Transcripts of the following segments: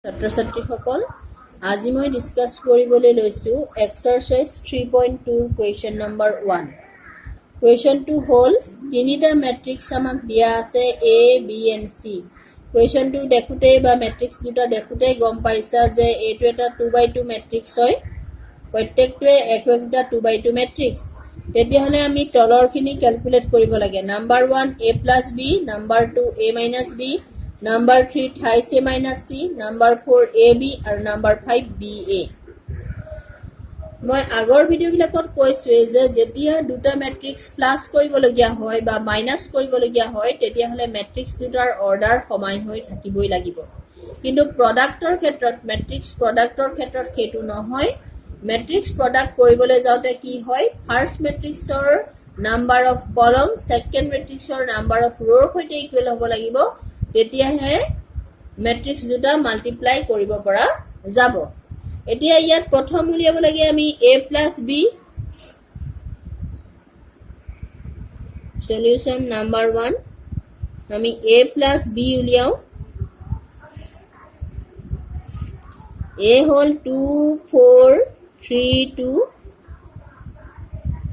ছাত্ৰ ছাত্ৰীসকল আজি মই ডিসকাস কৰিবলৈ লৈছো এক্সাৰসাইজ 3.2 কোৱেশ্চন নম্বৰ 1 কোৱেশ্চনটো হ'ল তিনিটা ম্যাট্ৰিক্স আমাক দিয়া আছে a b and c কোৱেশ্চনটো দেখুতে বা ম্যাট্ৰিক্স দুটা দেখুতে গম পাইছা যে এইটো এটা 2x2 ম্যাট্ৰিক্স হয় প্ৰত্যেকটোৱে একটা 2x2 ম্যাট্ৰিক্স তেতিয়া হলে আমি তলৰখিনি ক্যালকুলেট কৰিব লাগে number 1 a + b number 2 a - b Number 3 thrice a minus c, number 4 ab and number 5 ba. মই আগৰ ভিডিও বিলাকত কৈছো যে যেতিয়া দুটা ম্যাট্ৰিক্স প্লাস কৰিবলগীয়া হয় বা মাইনাস কৰিবলগীয়া হয় তেতিয়া হলে ম্যাট্ৰিক্স দুটাৰ অৰ্ডাৰ সমান হৈ থাকিবই লাগিব কিন্তু প্ৰডাক্টৰ ক্ষেত্ৰত ম্যাট্ৰিক্স প্ৰডাক্টৰ ক্ষেত্ৰত হেতু নহয় ম্যাট্ৰিক্স প্ৰডাক্ট কৰিবলৈ যাওতে কি হয় ফাৰ্স্ট ম্যাট্ৰিক্সৰ নাম্বাৰ অফ কলম সেকেন্ড ম্যাট্ৰিক্সৰ নাম্বাৰ অফ ৰৰ সৈতে ইকুৱেল হ'ব লাগিব তেতিয়া হে ম্যাট্ৰিক্স দুটা মাল্টিপ্লাই কৰিব পৰা যাব এতিয়া ইয়াত প্ৰথম উলিয়াব লাগে আমি a + b সলিউশন নাম্বাৰ 1 আমি a + b উলিয়াও a হল 2 4 3 2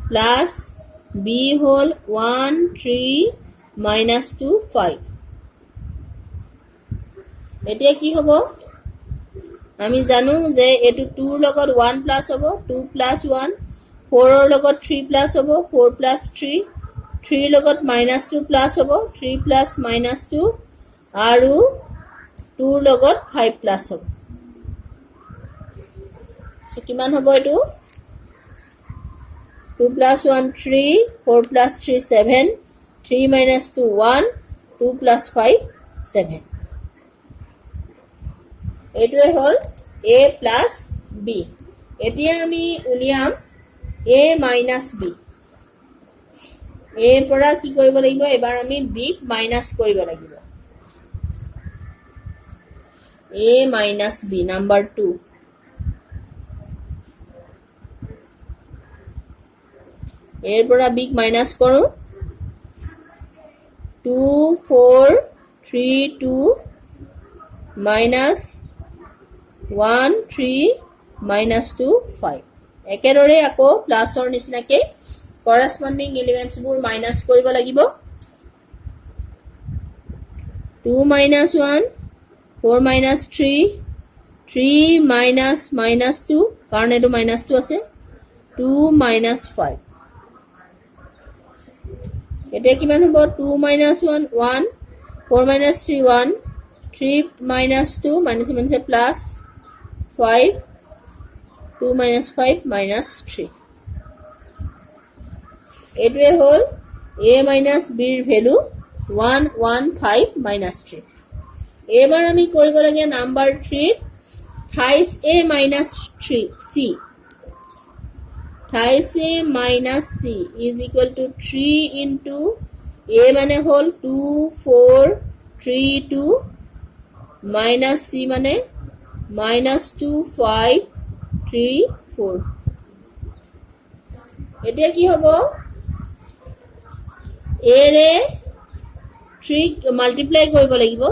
plus b হল 1 3 - 2 5 এতিয়া কি হ'ব আমি জানো যে এটো 2 ৰ লগত 1 প্লাস হ'ব 2 + 1 4 ৰ লগত 3 প্লাস হ'ব 4 + 3 3 ৰ লগত -2 প্লাস হ'ব 3 + -2 আৰু 2 ৰ লগত 5 প্লাস হ'ব সো কিমান হ'ব এটো 2 + 1 3 4 + 3 7 3 - 2 1 2 + 5 7 এটোৱে হল a + b এতিয়া আমি উলিয়াম a - b a পৰা কি কৰিব লাগিব এবাৰ আমি b ক মাইনাস কৰিব লাগিব a - b নাম্বাৰ 2 এৰ পৰা b ক মাইনাস কৰো 2 4 3 2 - 1 3 - 2 5 একেদৰে আকৌ প্লাসৰ নিচিনাকে কৰেসপন্ডিং এলিমেন্টস বোৰ মাইনাস কৰিব লাগিব 2 - 1 4 - 3 3 - -2 কাৰণ এটো -2 আছে 2 - 5 এতিয়া কিমান হ'ব 2 - 1 1 4 - 3 1 3 - 2 -1 প্লাস 5 2 - 5 -3 এটোৱে হল a - b ৰ ভ্যালু 1 1 5 -3 এবাৰ আমি কৰিব লাগে number 3 thrice a - 3 c thrice a - c is equal to 3 into a মানে হল 2 4 3 2 minus c মানে -2 5 3 4 এতিয়া কি হ'ব a ৰে 3 মাল্টিপ্লাই কৰিব লাগিব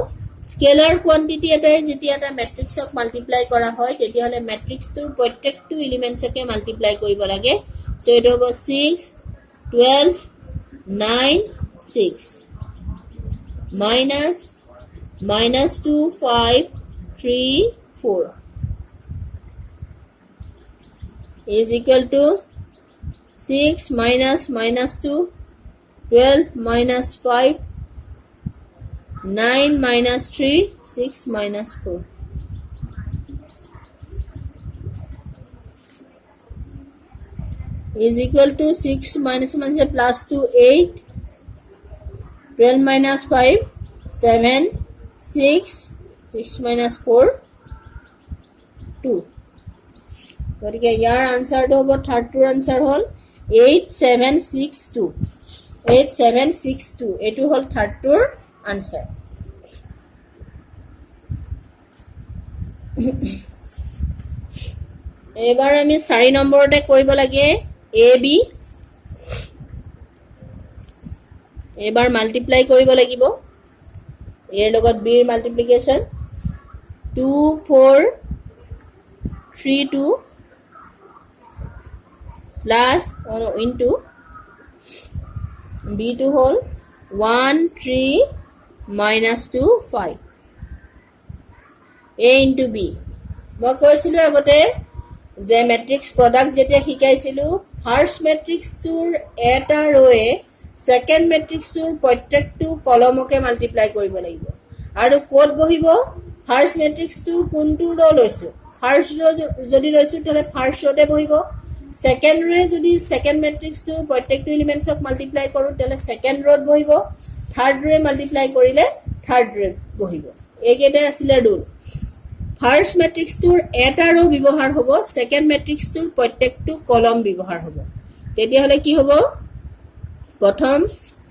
স্কেলাৰ কোয়ান্টিটি এটাই যেতিয়া এটা ম্যাট্ৰিক্সক মাল্টিপ্লাই কৰা হয় তেতিয়া হলে ম্যাট্ৰিক্সটোৰ প্ৰত্যেকটো এলিমেন্টছকে মাল্টিপ্লাই কৰিব লাগে সো এটা হ'ব 6 12 9 6 minus -2 5 3 4 is equal to 6 minus -2 12 minus 5 9 minus 3 6 minus 4 is equal to 6 minus plus 2 8 12 minus 5 7 6 6 minus 4 2 গতিকে ইয়াৰ আনসাৰটো হ'ব থাৰ্ডটোৰ আনসাৰ হ'ল 8762 8762 এটো হ'ল থাৰ্ডটোৰ আনসাৰ এবাৰ আমি 4 নম্বৰতে কৰিব লাগে ab এবাৰ মাল্টিপ্লাই কৰিব লাগিব এৰ লগত b ৰ multiplication 2 4 3 2 plus into b2 whole 1 3 minus 2 5 a into b মই কৈছিলো আগতে যে ম্যাট্ৰিক্স প্ৰডাক্ট যেতিয়া শিকাইছিলো ফাৰ্স্ট ম্যাট্ৰিক্সটোৰ এটা ৰয়ে সেকেন্ড ম্যাট্ৰিক্সটোৰ প্ৰত্যেকটো কলমকে মাল্টিপ্লাই কৰিব লাগিব আৰু কোড বহিব ফাৰ্স্ট ম্যাট্ৰিক্সটোৰ কোনটো ৰ লৈছো ফাৰ্স্ট ৰ যদি লৈছো তাহলে ফাৰ্স্ট ৰতে বহিব সেকেন্ড ৰে যদি সেকেন্ড ম্যাট্ৰিক্সটোৰ প্ৰত্যেকটো এলিমেন্টছক মাল্টিপ্লাই কৰো তাহলে সেকেন্ড ৰত বহিব থাৰ্ড ৰে মাল্টিপ্লাই কৰিলে থাৰ্ড ৰে বহিব এইকেইটা আছিল ৰুল ফাৰ্স্ট ম্যাট্ৰিক্সটোৰ এটা ৰ ব্যৱহাৰ হ'ব সেকেন্ড ম্যাট্ৰিক্সটোৰ প্ৰত্যেকটো কলম ব্যৱহাৰ হ'ব তেতিয়া হলে কি হ'ব প্ৰথম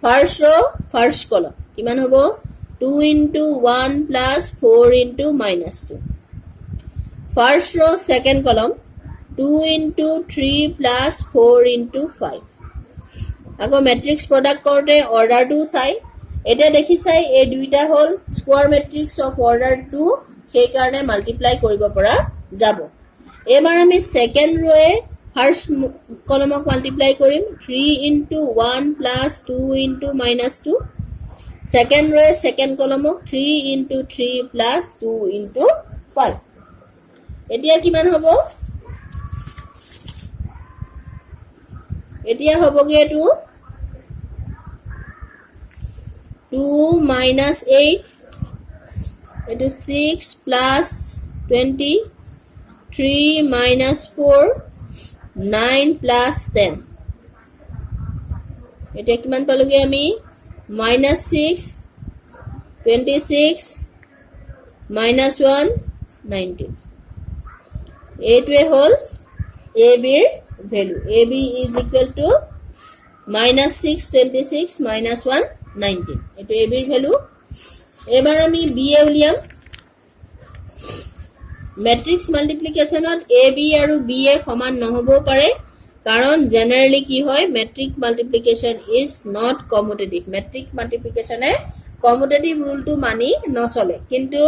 ফাৰ্স্ট ৰ ফাৰ্স্ট কলম কিমান হ'ব 2 into 1 plus 4 into minus 2 first row second column 2 into 3 plus 4 into 5 আকৌ ম্যাট্ৰিক্স প্ৰডাক্ট কৰতে অৰ্ডাৰ টু চাই এটা দেখি চাই এই দুইটা হল স্কয়াৰ ম্যাট্ৰিক্স অফ অৰ্ডাৰ 2 সেই কাৰণে মাল্টিপ্লাই কৰিব পৰা যাব এবাৰ আমি সেকেন্ড ৰয়ে ফাৰ্স্ট কলমক মাল্টিপ্লাই কৰিম 3 into 1 plus 2 into minus 2 second row second column 3 into 3 plus 2 into 5 এতিয়া কিমান হ'ব এতিয়া হ'বগে এটো 2 minus 8 এটো 6 plus 20 3 minus 4 9 plus 10 এটা কিমান পালোগে আমি minus 6 26 minus 1 19 এইটোৱে হল ab ৰ value ab is equal to minus 6 26 minus 1 19 এইটো ab ৰ ভ্যালু এবাৰ আমি b এ উলিয়াম ম্যাট্ৰিক্স মাল্টিপ্লিকেশনত ab আৰু b এ সমান নহব পাৰে কাৰণ জেনাৰেলি কি হয় matrix multiplication is not commutative matrix মাল্টিপ্লিকেশনে কমিউটেটিভ ৰুলটো মানি নচলে কিন্তু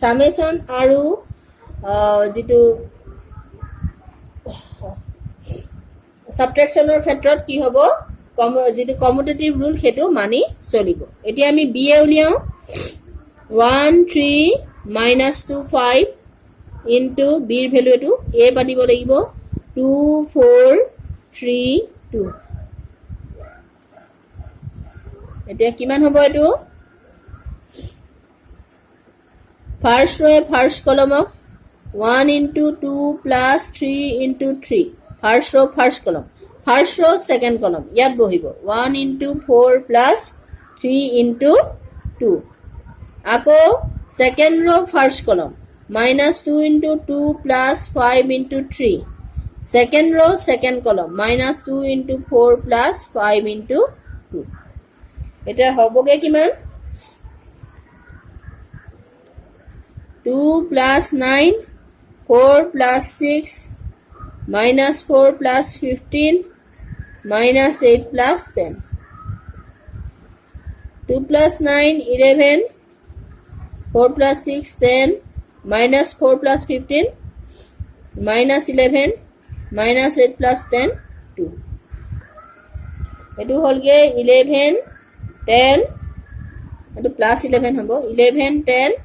সামেশন আৰু যেটো সাবট্ৰাকশনৰ ক্ষেত্ৰত কি হ'ব যেটো কমিউটেটিভ ৰুল হেতু মানি চলিব এতিয়া আমি বি এ উলিয়াও 1 3 minus 2 5 into b ৰ ভ্যালু এটো a পাতিব লাগিব 2 4 3 2 এতিয়া কিমান হ'ব এটো ফাৰ্স্ট ৰ ফাৰ্স্ট কলমক 1 into 2 plus 3 into 3 ফাৰ্স্ট ৰ ফাৰ্স্ট কলম ফাৰ্স্ট ৰ সেকেন্ড কলম ইয়াত বহিব 1 into 4 plus 3 into 2 আকৌ সেকেন্ড ৰ ফাৰ্স্ট কলম minus 2 into 2 plus 5 into 3 second row second column minus 2 into 4 plus 5 into 2 এটা হবগে কিমান 2 plus 9 4 plus 6 minus 4 plus 15 minus 8 plus 10 2 plus 9 11 4 plus 6 10 minus 4 plus 15 minus 11 minus 8 plus 10 2 এটো হলগে 11 10 এটো প্লাস 11 হবো 11 10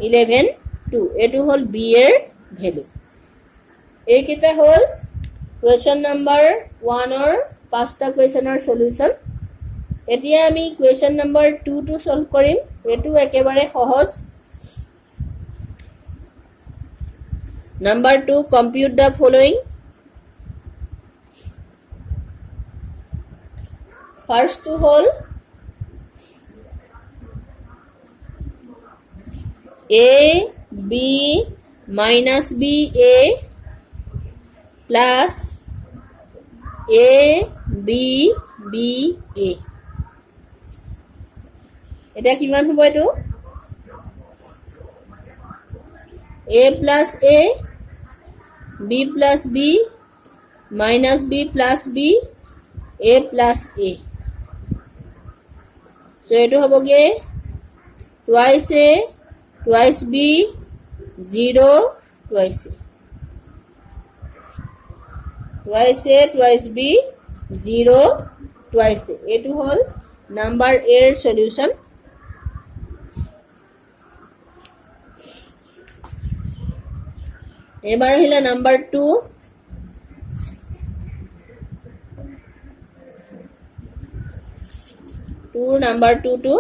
11 2 এটো হল b এর ভ্যালু এই কিটা হল কোয়েশ্চন নাম্বার 1 অর পাঁচটা কোয়েশ্চনৰ সলিউশন এতিয়া আমি কোয়েশ্চন নাম্বাৰ 2 টু সলভ কৰিম এটো একেবাৰে সহজ Number 2, compute the following. First two whole A B minus B A plus A B B A এটা কিমান হ'ব এটো A plus A B plus B minus B plus B A plus A so eto hoboge twice A twice B 0 twice a, twice a twice b 0 twice a, এটো হল number এর solution. এবার আহিলে number 2, number 2 to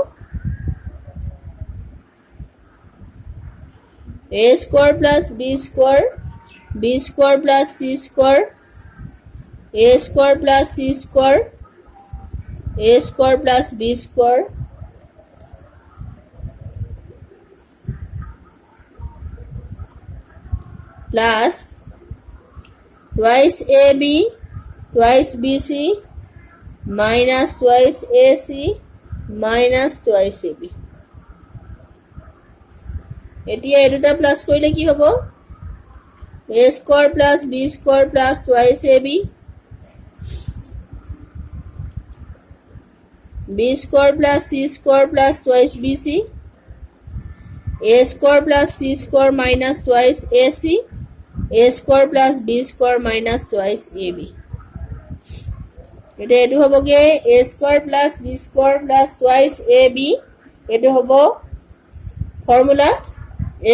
a square plus b square plus c square, a square plus c square, a square plus b square, plus twice ab twice bc minus twice ac minus twice ab। এতিয়া এই দুটা plus কৰিলে কি হ'ব? a square plus b square plus twice ab, b square plus c square plus twice bc, a square plus c square minus twice ac, a square plus b square minus twice ab। এটা এটো হবগে a square plus b square plus twice ab, এটো হব formula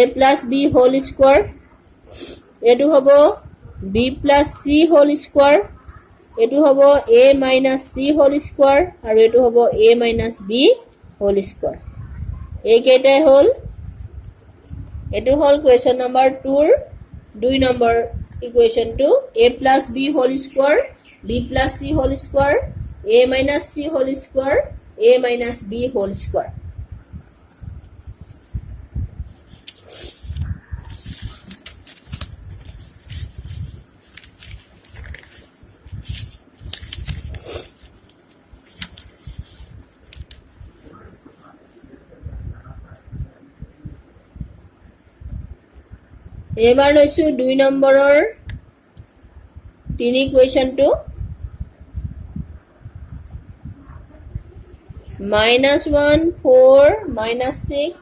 a plus b whole square, এটো হব b plus c whole square, এটো হব a minus c whole square, আৰু এটো হব a minus b whole square। এই কেইটাই হল, এটো হল কোয়েশ্চন নাম্বার 2 ৰ 2 number ইকুয়েশনটো a plus b whole square, b plus c whole square, a minus c whole square, a minus b whole square। এবাৰ লৈছো 2 নম্বৰৰ 3 ইকুয়েশনটো -1 4 -6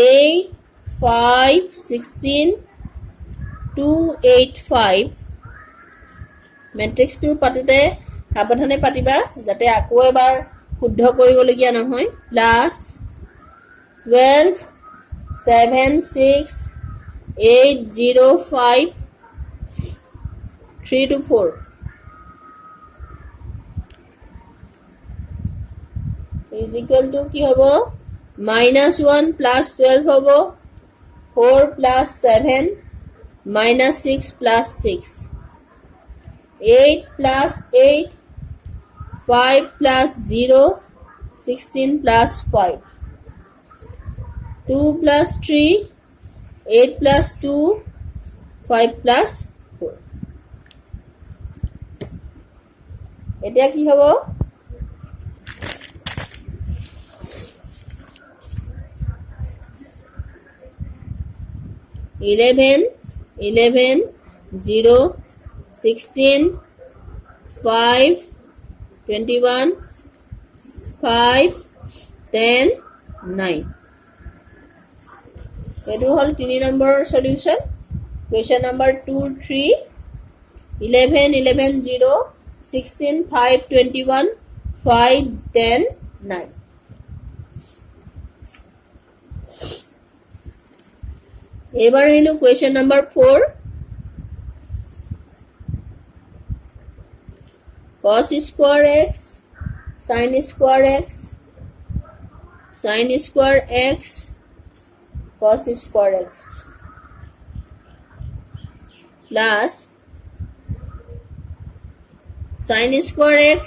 8 5 16 2 8 5 মেট্ৰিক্সটো পাতোতে সাৱধানে পাতিবা যাতে আকৌ এবাৰ শুদ্ধ কৰিবলগীয়া নহয়। Plus 12 7 6 8 0 5 3 to 4 is equal to কি হব? -1 plus 12 হব, 4 plus 7 minus 6 plus 6, 8 plus 8 5 plus 0 16 plus 5, 2 plus 3 8 plus 2 5 plus 4। এতিয়া কি হব? 11 11 0 16 5 21 5 10 9। এটো হল 3 নম্বৰৰ সলিউশন। Question number 2 3 11 11 0 16 5 21 5 10 9। এবার হলো question number 4 cos square x sin square x sin square x cos square x plus sin square x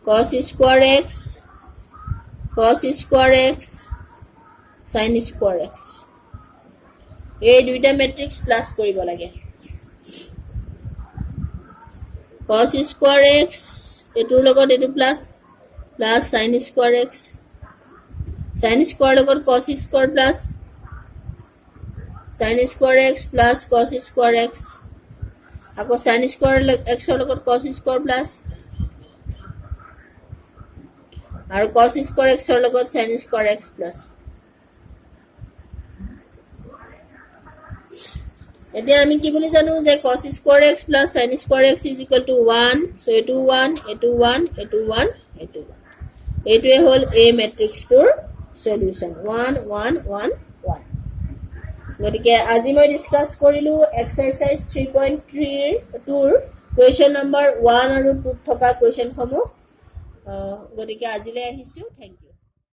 cos square x cos square x sin square x। এই দুইটা matrix plus কৰিব লাগে। cos square x এটোৰ লগত এটো plus plus sin square x sin square লগত cos square plus sin square x plus cos square x, আকৌ sin square x ৰ লগত cos square plus আৰু cos square x ৰ লগত sin square x plus। এতিয়া আমি কি বুলি জানো যে cos square x plus sin square x is equal to 1 so এটো 1 এটো 1 এটো 1 এটো 1 এইটোৱে হল A matrix টোৰ সলিউশন 1 1 1 1 গতিকে আজি মই ডিসকাস কৰিলো এক্সাৰসাইজ 3.3 ৰ কোৱেশ্চন নম্বৰ 1 আৰু 2 থকা কোৱেশ্চন সমূহ গতিকে আজিলৈ আহিছো থ্যাংক ইউ